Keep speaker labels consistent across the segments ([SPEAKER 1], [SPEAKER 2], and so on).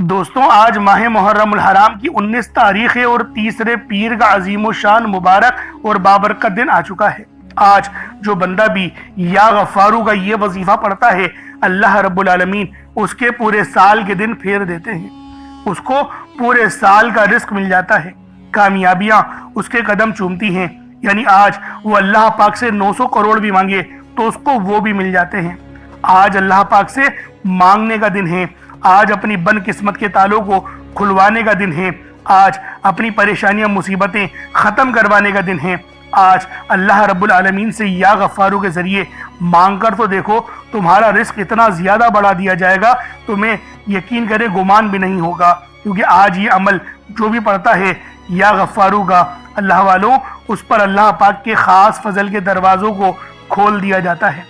[SPEAKER 1] دوستوں آج ماہ محرم الحرام کی 19 تاریخ ہے اور تیسرے پیر کا عظیم و شان مبارک اور بابرکت دن آ چکا ہے۔ آج جو بندہ بھی یا غفارو کا یہ وظیفہ پڑھتا ہے، اللہ رب العالمین اس کے پورے سال کے دن پھیر دیتے ہیں، اس کو پورے سال کا رزق مل جاتا ہے، کامیابیاں اس کے قدم چومتی ہیں۔ یعنی آج وہ اللہ پاک سے 900 کروڑ بھی مانگے تو اس کو وہ بھی مل جاتے ہیں۔ آج اللہ پاک سے مانگنے کا دن ہے، آج اپنی بد قسمت کے تالوں کو کھلوانے کا دن ہے، آج اپنی پریشانیاں مصیبتیں ختم کروانے کا دن ہے۔ آج اللہ رب العالمین سے یا غفارو کے ذریعے مانگ کر تو دیکھو، تمہارا رزق اتنا زیادہ بڑھا دیا جائے گا، تمہیں یقین کرے گمان بھی نہیں ہوگا، کیونکہ آج یہ عمل جو بھی پڑھتا ہے یا غفارو کا، اللہ والوں اس پر اللہ پاک کے خاص فضل کے دروازوں کو کھول دیا جاتا ہے۔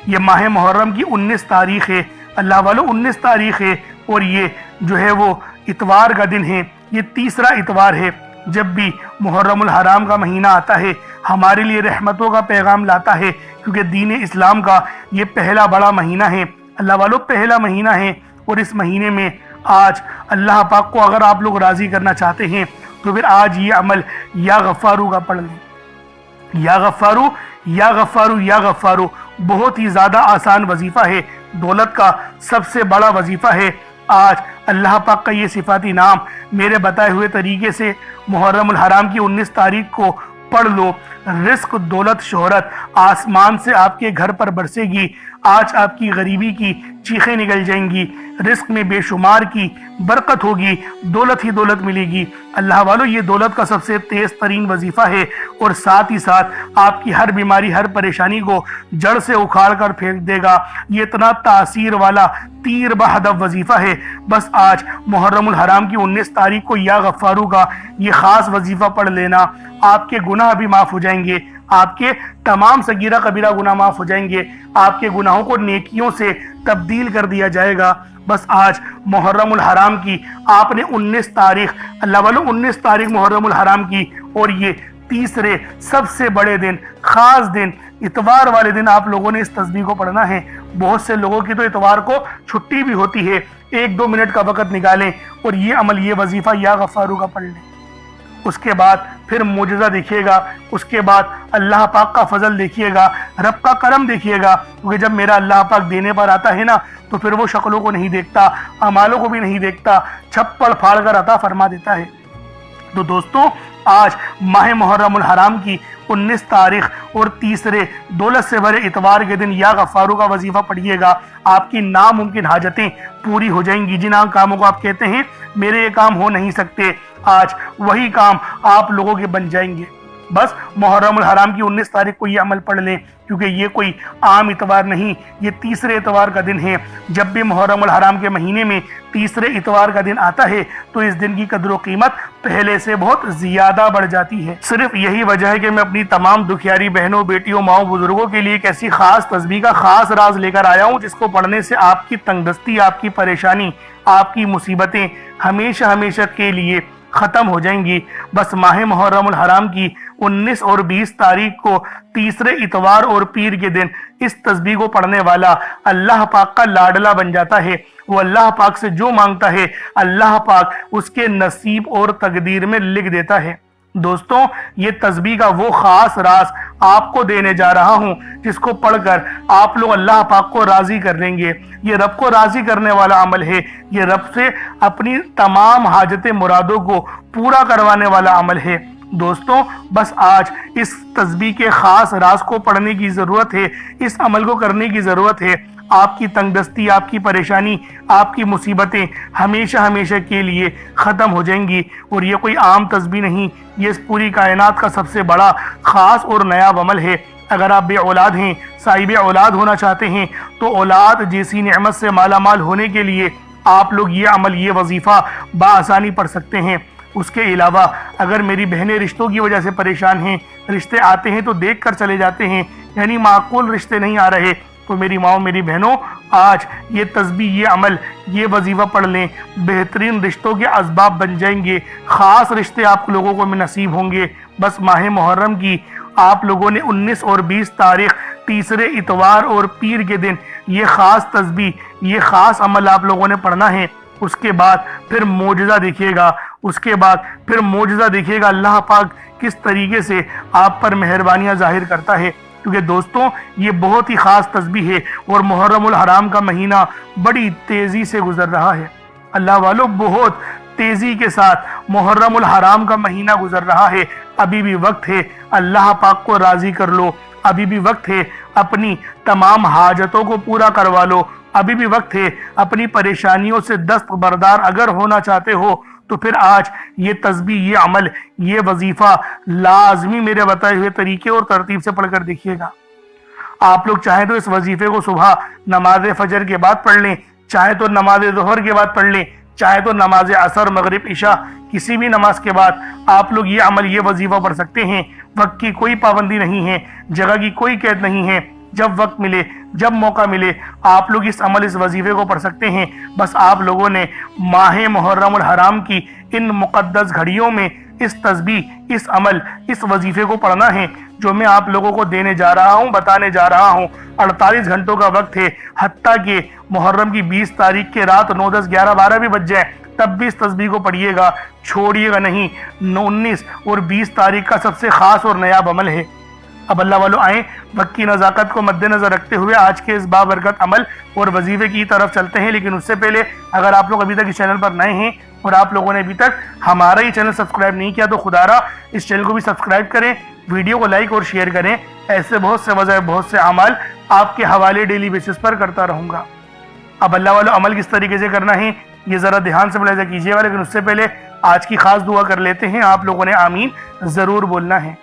[SPEAKER 1] یہ ماہ محرم کی 19 تاریخ ہے، اللہ والوں 19 تاریخ ہے، اور یہ جو ہے وہ اتوار کا دن ہے، یہ تیسرا اتوار ہے۔ جب بھی محرم الحرام کا مہینہ آتا ہے ہمارے لیے رحمتوں کا پیغام لاتا ہے، کیونکہ دین اسلام کا یہ پہلا بڑا مہینہ ہے، اللہ والوں پہلا مہینہ ہے۔ اور اس مہینے میں آج اللہ پاک کو اگر آپ لوگ راضی کرنا چاہتے ہیں تو پھر آج یہ عمل یا غفارو کا پڑھ لیں۔ یا غفارو یا غفارو یا غفارو بہت ہی زیادہ آسان وظیفہ ہے، دولت کا سب سے بڑا وظیفہ ہے۔ آج اللہ پاک کا یہ صفاتی نام میرے بتائے ہوئے طریقے سے محرم الحرام کی 19 تاریخ کو پڑھ لو، رزق دولت شہرت آسمان سے آپ کے گھر پر برسے گی۔ آج آپ کی غریبی کی چیخیں نکل جائیں گی، رزق میں بے شمار کی برکت ہوگی، دولت ہی دولت ملے گی۔ اللہ والوں یہ دولت کا سب سے تیز ترین وظیفہ ہے، اور ساتھ ہی ساتھ آپ کی ہر بیماری ہر پریشانی کو جڑ سے اکھاڑ کر پھینک دے گا۔ یہ اتنا تاثیر والا تیر بہدف وظیفہ ہے۔ بس آج محرم الحرام کی 19 تاریخ کو یا غفارو کا یہ خاص وظیفہ پڑھ لینا، آپ کے گناہ بھی معاف ہو جائیں گے، آپ کے تمام صغیرہ کبیرہ گناہ معاف ہو جائیں گے، آپ کے گناہوں کو نیکیوں سے تبدیل کر دیا جائے گا۔ بس آج محرم الحرام کی آپ نے 19 تاریخ، اللہ والوں 19 تاریخ محرم الحرام کی، اور یہ تیسرے سب سے بڑے دن، خاص دن، اتوار والے دن آپ لوگوں نے اس تسبیح کو پڑھنا ہے۔ بہت سے لوگوں کی تو اتوار کو چھٹی بھی ہوتی ہے، 1-2 منٹ کا وقت نکالیں اور یہ عمل یہ وظیفہ یا غفارو کا پڑھ لیں۔ اس کے بعد پھر معجزہ دیکھیے گا، اس کے بعد اللہ پاک کا فضل دیکھیے گا، رب کا کرم دیکھیے گا، کیونکہ جب میرا اللہ پاک دینے پر آتا ہے نا تو پھر وہ شکلوں کو نہیں دیکھتا، اعمالوں کو بھی نہیں دیکھتا، چھپڑ پھاڑ کر عطا فرما دیتا ہے۔ تو دوستوں آج ماہ محرم الحرام کی 19 تاریخ اور تیسرے دولت سے بھرے اتوار کے دن یا غفارو کا وظیفہ پڑھیے گا، آپ کی ناممکن حاجتیں پوری ہو جائیں گی۔ جن کاموں کو آپ کہتے ہیں میرے یہ کام ہو نہیں سکتے، آج وہی کام آپ لوگوں کے بن جائیں گے۔ بس محرم الحرام کی 19 تاریخ کو یہ عمل پڑھ لیں، کیونکہ یہ کوئی عام اتوار نہیں، یہ تیسرے اتوار کا دن ہے۔ جب بھی محرم الحرام کے مہینے میں تیسرے اتوار کا دن آتا ہے تو اس دن کی قدر و قیمت پہلے سے بہت زیادہ بڑھ جاتی ہے۔ صرف یہی وجہ ہے کہ میں اپنی تمام دکھیاری بہنوں، بیٹیوں، ماؤں، بزرگوں کے لیے ایک ایسی خاص تسبیح کا خاص راز لے کر آیا ہوں جس کو پڑھنے سے آپ کی تنگ دستی، آپ کی پریشانی، آپ کی مصیبتیں ہمیشہ ہمیشہ کے لیے ختم ہو جائیں گی۔ بس ماہ محرم الحرام کی 19 اور 20 تاریخ کو تیسرے اتوار اور پیر کے دن اس تسبیح کو پڑھنے والا اللہ پاک کا لاڈلا بن جاتا ہے۔ وہ اللہ پاک سے جو مانگتا ہے اللہ پاک اس کے نصیب اور تقدیر میں لکھ دیتا ہے۔ دوستوں یہ تسبیح کا وہ خاص راز آپ کو دینے جا رہا ہوں جس کو پڑھ کر آپ لوگ اللہ پاک کو راضی کر لیں گے۔ یہ رب کو راضی کرنے والا عمل ہے، یہ رب سے اپنی تمام حاجت مرادوں کو پورا کروانے والا عمل ہے۔ دوستوں بس آج اس تسبیح کے خاص راز کو پڑھنے کی ضرورت ہے، اس عمل کو کرنے کی ضرورت ہے۔ آپ کی تنگ دستی، آپ کی پریشانی، آپ کی مصیبتیں ہمیشہ ہمیشہ کے لیے ختم ہو جائیں گی۔ اور یہ کوئی عام تسبیح نہیں، یہ اس پوری کائنات کا سب سے بڑا خاص اور نایاب عمل ہے۔ اگر آپ بے اولاد ہیں، صاحب اولاد ہونا چاہتے ہیں تو اولاد جیسی نعمت سے مالا مال ہونے کے لیے آپ لوگ یہ عمل، یہ وظیفہ بآسانی پڑھ سکتے ہیں۔ اس کے علاوہ اگر میری بہنیں رشتوں کی وجہ سے پریشان ہیں، رشتے آتے ہیں تو دیکھ کر چلے جاتے ہیں، یعنی معقول رشتے نہیں آ رہے، تو میری ماں، میری بہنوں، آج یہ تسبیح، یہ عمل، یہ وظیفہ پڑھ لیں، بہترین رشتوں کے اسباب بن جائیں گے، خاص رشتے آپ لوگوں کو نصیب ہوں گے۔ بس ماہ محرم کی آپ لوگوں نے 19 اور 20 تاریخ تیسرے اتوار اور پیر کے دن یہ خاص تسبیح، یہ خاص عمل آپ لوگوں نے پڑھنا ہے۔ اس کے بعد پھر معجزہ دیکھیے گا، اس کے بعد پھر معجزہ دیکھیے گا اللہ پاک کس طریقے سے آپ پر مہربانیاں ظاہر کرتا ہے۔ کیونکہ دوستوں یہ بہت ہی خاص تسبیح ہے اور محرم الحرام کا مہینہ بڑی تیزی سے گزر رہا ہے۔ اللہ والوں بہت تیزی کے ساتھ محرم الحرام کا مہینہ گزر رہا ہے۔ ابھی بھی وقت ہے اللہ پاک کو راضی کر لو، ابھی بھی وقت ہے اپنی تمام حاجتوں کو پورا کروا لو، ابھی بھی وقت ہے اپنی پریشانیوں سے دستبردار اگر ہونا چاہتے ہو تو پھر آج یہ تسبیح، یہ عمل، یہ وظیفہ لازمی میرے بتائے ہوئے طریقے اور ترتیب سے پڑھ کر دیکھیے گا۔ آپ لوگ چاہیں تو اس وظیفے کو صبح نماز فجر کے بعد پڑھ لیں، چاہے تو نماز ظہر کے بعد پڑھ لیں، چاہے تو نماز عصر، مغرب، عشاء کسی بھی نماز کے بعد آپ لوگ یہ عمل، یہ وظیفہ پڑھ سکتے ہیں۔ وقت کی کوئی پابندی نہیں ہے، جگہ کی کوئی قید نہیں ہے، جب وقت ملے، جب موقع ملے آپ لوگ اس عمل، اس وظیفے کو پڑھ سکتے ہیں۔ بس آپ لوگوں نے ماہ محرم الحرام کی ان مقدس گھڑیوں میں اس تسبیح، اس عمل، اس وظیفے کو پڑھنا ہے جو میں آپ لوگوں کو دینے جا رہا ہوں، بتانے جا رہا ہوں۔ 48 گھنٹوں کا وقت ہے، حتیٰ کہ محرم کی 20 تاریخ کے رات 9، 10، 11، 12 بھی بج جائیں تب بھی اس تسبیح کو پڑھیے گا، چھوڑیے گا نہیں۔ 19 اور 20 تاریخ کا سب سے خاص اور نایاب عمل ہے۔ اب اللہ والوں آئیں وقت کی نزاکت کو مد نظر رکھتے ہوئے آج کے اس بابرکت عمل اور وظیفے کی طرف چلتے ہیں۔ لیکن اس سے پہلے اگر آپ لوگ ابھی تک اس چینل پر نئے ہیں اور آپ لوگوں نے ابھی تک ہمارا یہ چینل سبسکرائب نہیں کیا تو خدا را اس چینل کو بھی سبسکرائب کریں، ویڈیو کو لائک اور شیئر کریں۔ ایسے بہت سے وظائف، بہت سے اعمال آپ کے حوالے ڈیلی بیسس پر کرتا رہوں گا۔ اب اللہ والوں عمل کس طریقے سے کرنا ہے یہ ذرا دھیان سے ملاحظہ کیجیے گا، لیکن اس سے پہلے آج کی خاص دعا کر لیتے ہیں۔ آپ لوگوں نے آمین ضرور بولنا ہے۔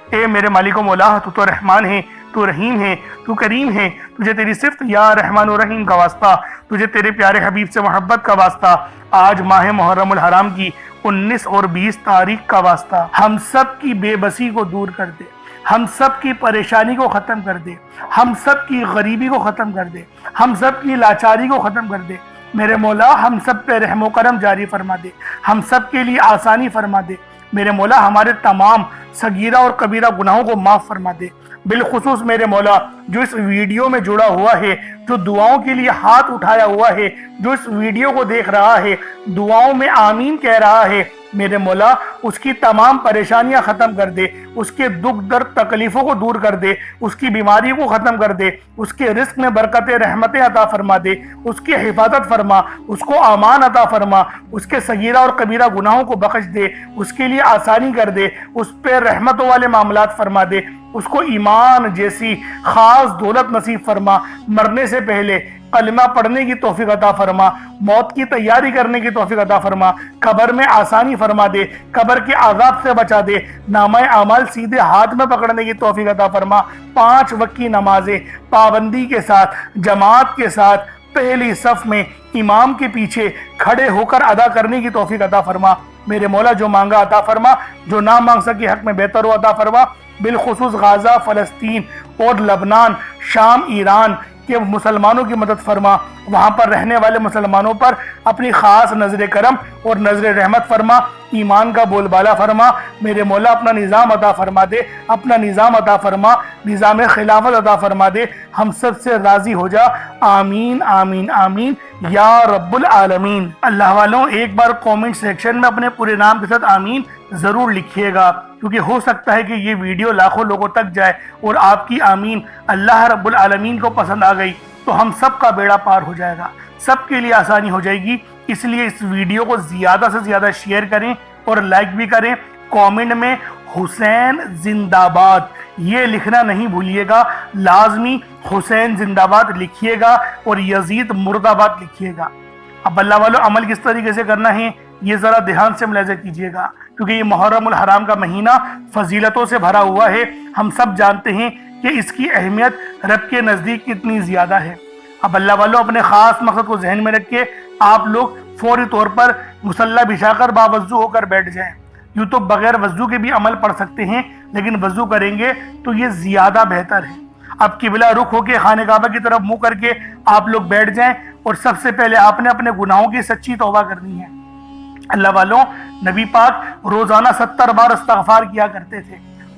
[SPEAKER 1] اے میرے مالک و مولا، تو رحمان ہے، تو رحیم ہے، تو کریم ہے، تجھے تیری صفت یا رحمان و رحیم کا واسطہ، تجھے تیرے پیارے حبیب سے محبت کا واسطہ، آج ماہ محرم الحرام کی 19 اور 20 تاریخ کا واسطہ، ہم سب کی بے بسی کو دور کر دے، ہم سب کی پریشانی کو ختم کر دے، ہم سب کی غریبی کو ختم کر دے، ہم سب کی لاچاری کو ختم کر دے۔ میرے مولا ہم سب پہ رحم و کرم جاری فرما دے، ہم سب کے لیے آسانی فرما دے۔ میرے مولا ہمارے تمام صغیرہ اور کبیرہ گناہوں کو معاف فرما دے۔ بالخصوص میرے مولا جو اس ویڈیو میں جڑا ہوا ہے، جو دعاؤں کے لیے ہاتھ اٹھایا ہوا ہے، جو اس ویڈیو کو دیکھ رہا ہے، دعاؤں میں آمین کہہ رہا ہے، میرے مولا اس کی تمام پریشانیاں ختم کر دے، اس کے دکھ درد تکلیفوں کو دور کر دے، اس کی بیماری کو ختم کر دے، اس کے رزق میں برکتیں رحمتیں عطا فرما دے، اس کی حفاظت فرما، اس کو امان عطا فرما، اس کے صغیرہ اور کبیرہ گناہوں کو بخش دے، اس کے لیے آسانی کر دے، اس پہ رحمتوں والے معاملات فرما دے، اس کو ایمان جیسی خاص دولت نصیب فرما، مرنے سے پہلے کلمہ پڑھنے کی توفیق عطا فرما، موت کی تیاری کرنے کی توفیق عطا فرما، قبر میں آسانی فرما دے، قبر کے عذاب سے بچا دے، نامہ اعمال سیدھے ہاتھ میں پکڑنے کی توفیق عطا فرما، 5 وقت کی نمازیں پابندی کے ساتھ، جماعت کے ساتھ، پہلی صف میں امام کے پیچھے کھڑے ہو کر ادا کرنے کی توفیق عطا فرما۔ میرے مولا جو مانگا عطا فرما، جو نہ مانگ سکے حق میں بہتر ہو عطا فرما۔ بالخصوص غزہ، فلسطین اور لبنان، شام، ایران کے مسلمانوں کی مدد فرما، وہاں پر رہنے والے مسلمانوں پر اپنی خاص نظر کرم اور نظر رحمت فرما، ایمان کا بول بالا فرما۔ میرے مولا اپنا نظام عطا فرما دے، اپنا نظام عطا فرما، نظام خلافت عطا فرما دے، ہم سب سے راضی ہو جا، آمین آمین آمین یا رب العالمین۔ اللہ والوں ایک بار کومنٹ سیکشن میں اپنے پورے نام کے ساتھ آمین ضرور لکھیے گا، کیونکہ ہو سکتا ہے کہ یہ ویڈیو لاکھوں لوگوں تک جائے اور آپ کی آمین اللہ رب العالمین کو پسند آ گئی تو ہم سب کا بیڑا پار ہو جائے گا، سب کے لیے آسانی ہو جائے گی۔ اس لیے اس ویڈیو کو زیادہ سے زیادہ شیئر کریں اور لائک بھی کریں۔ کومنٹ میں حسین زندہ باد یہ لکھنا نہیں بھولیے گا، لازمی حسین زندہ باد لکھیے گا اور یزید مرد آباد لکھیے گا۔ اب اللہ والوں عمل کس طریقے سے کرنا ہے یہ ذرا دھیان سے ملاحظہ کیجیے گا، کیونکہ یہ محرم الحرام کا مہینہ فضیلتوں سے بھرا ہوا ہے۔ ہم سب جانتے ہیں کہ اس کی اہمیت رب کے نزدیک کتنی زیادہ ہے۔ اب اللہ والوں اپنے خاص مقصد کو ذہن میں رکھ کے آپ لوگ فوری طور پر مصلی بچھا کر باوضو ہو کر بیٹھ جائیں۔ یوں تو بغیر وضو کے بھی عمل پڑھ سکتے ہیں، لیکن وضو کریں گے تو یہ زیادہ بہتر ہے۔ اب قبلہ رخ ہو کے خانہ کعبہ کی طرف منہ کر کے آپ لوگ بیٹھ جائیں اور سب سے پہلے آپ نے اپنے گناہوں کی سچی توبہ کرنی ہے۔ اللہ والوں نبی پاک روزانہ 70 بار استغفار کیا کرتے تھے،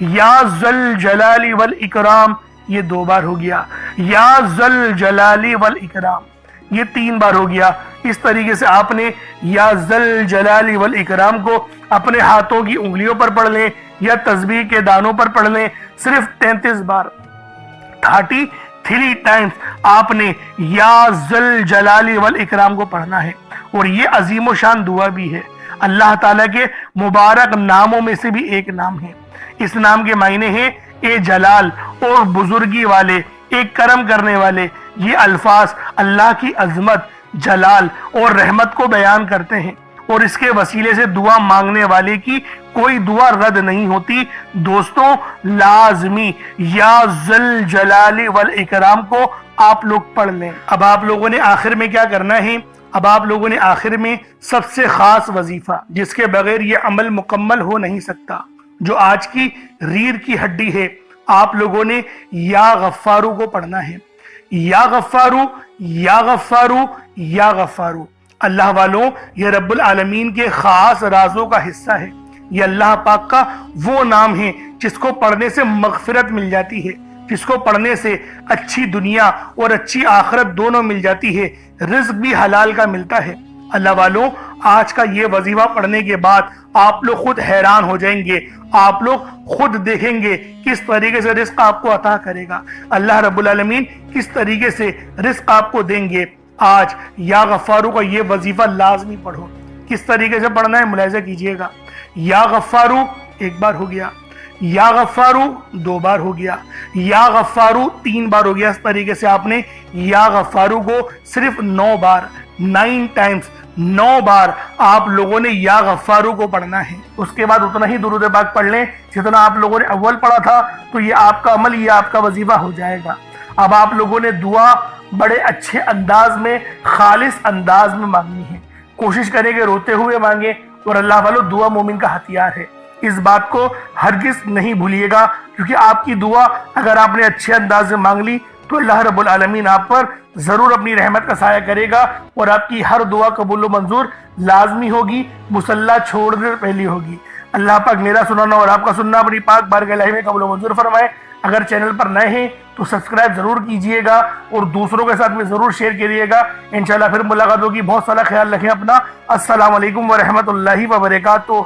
[SPEAKER 1] یا ذل جلال والاکرام یہ 2 بار ہو گیا، یا ذل جلال والاکرام یہ 3 بار ہو گیا۔ اس طریقے سے آپ نے یا ذل جلال والاکرام کو اپنے ہاتھوں کی انگلیوں پر پڑھ لیں یا تسبیح کے دانوں پر پڑھ لیں، صرف 33 بار 33 ٹائمز آپ نے یا ذل جلال والاکرام کو پڑھنا ہے۔ اور یہ عظیم و شان دعا بھی ہے، اللہ تعالیٰ کے مبارک ناموں میں سے بھی ایک نام ہے۔ اس نام کے معنی ہیں اے جلال اور بزرگی والے، ایک کرم کرنے والے۔ یہ الفاظ اللہ کی عظمت، جلال اور رحمت کو بیان کرتے ہیں، اور اس کے وسیلے سے دعا مانگنے والے کی کوئی دعا رد نہیں ہوتی۔ دوستوں لازمی یا ذل جلال والاکرام کو آپ لوگ پڑھ لیں۔ اب آپ لوگوں نے آخر میں کیا کرنا ہے؟ اب آپ لوگوں نے آخر میں سب سے خاص وظیفہ جس کے بغیر یہ عمل مکمل ہو نہیں سکتا، جو آج کی ریڑھ کی ہڈی ہے، آپ لوگوں نے یا غفارو کو پڑھنا ہے۔ یا غفارو، یا غفارو، یا غفارو۔ اللہ والوں، یہ رب العالمین کے خاص رازوں کا حصہ ہے۔ یہ اللہ پاک کا وہ نام ہے جس کو پڑھنے سے مغفرت مل جاتی ہے، جس کو پڑھنے سے اچھی دنیا اور اچھی آخرت دونوں مل جاتی ہے، رزق بھی حلال کا ملتا ہے۔ اللہ والوں، آج کا یہ وظیفہ پڑھنے کے بعد آپ لوگ خود حیران ہو جائیں گے، آپ لوگ خود دیکھیں گے کس طریقے سے رزق آپ کو عطا کرے گا، اللہ رب العالمین کس طریقے سے رزق آپ کو دیں گے۔ آج یا غفارو کا یہ وظیفہ لازمی پڑھو۔ کس طریقے سے پڑھنا ہے ملاحظہ کیجئے گا۔ یا غفارو 1 بار ہو گیا، یا غفارو 2 بار ہو گیا، یا غفارو 3 بار ہو گیا۔ اس طریقے سے آپ نے یا غفارو کو صرف 9 بار 9 ٹائمز 9 بار آپ لوگوں نے یا غفارو کو پڑھنا ہے۔ اس کے بعد اتنا ہی درود پاک پڑھ لیں جتنا آپ لوگوں نے اول پڑھا تھا، تو یہ آپ کا عمل، یہ آپ کا وظیفہ ہو جائے گا۔ اب آپ لوگوں نے دعا بڑے اچھے انداز میں، خالص انداز میں مانگنی ہے۔ کوشش کریں کہ روتے ہوئے مانگیں، اور اللہ والو دعا مومن کا ہتھیار ہے، اس بات کو ہرگز نہیں بھولیے گا، کیونکہ آپ کی دعا اگر آپ نے اچھے انداز میں مانگ لی تو اللہ رب العالمین آپ پر ضرور اپنی رحمت کا سایہ کرے گا، اور آپ کی ہر دعا قبول و منظور لازمی ہوگی، مصلی چھوڑنے سے پہلی ہوگی۔ اللہ پاک میرا سننا اور آپ کا سننا اپنی پاک بارگاہ الہی میں قبول و منظور فرمائے۔ اگر چینل پر نئے ہیں تو سبسکرائب ضرور کیجئے گا، اور دوسروں کے ساتھ میں ضرور شیئر کیجئے گا۔ انشاءاللہ پھر ملاقات ہوگی۔ بہت سارا خیال رکھیں اپنا۔ السلام علیکم ورحمۃ اللہ وبرکاتہ۔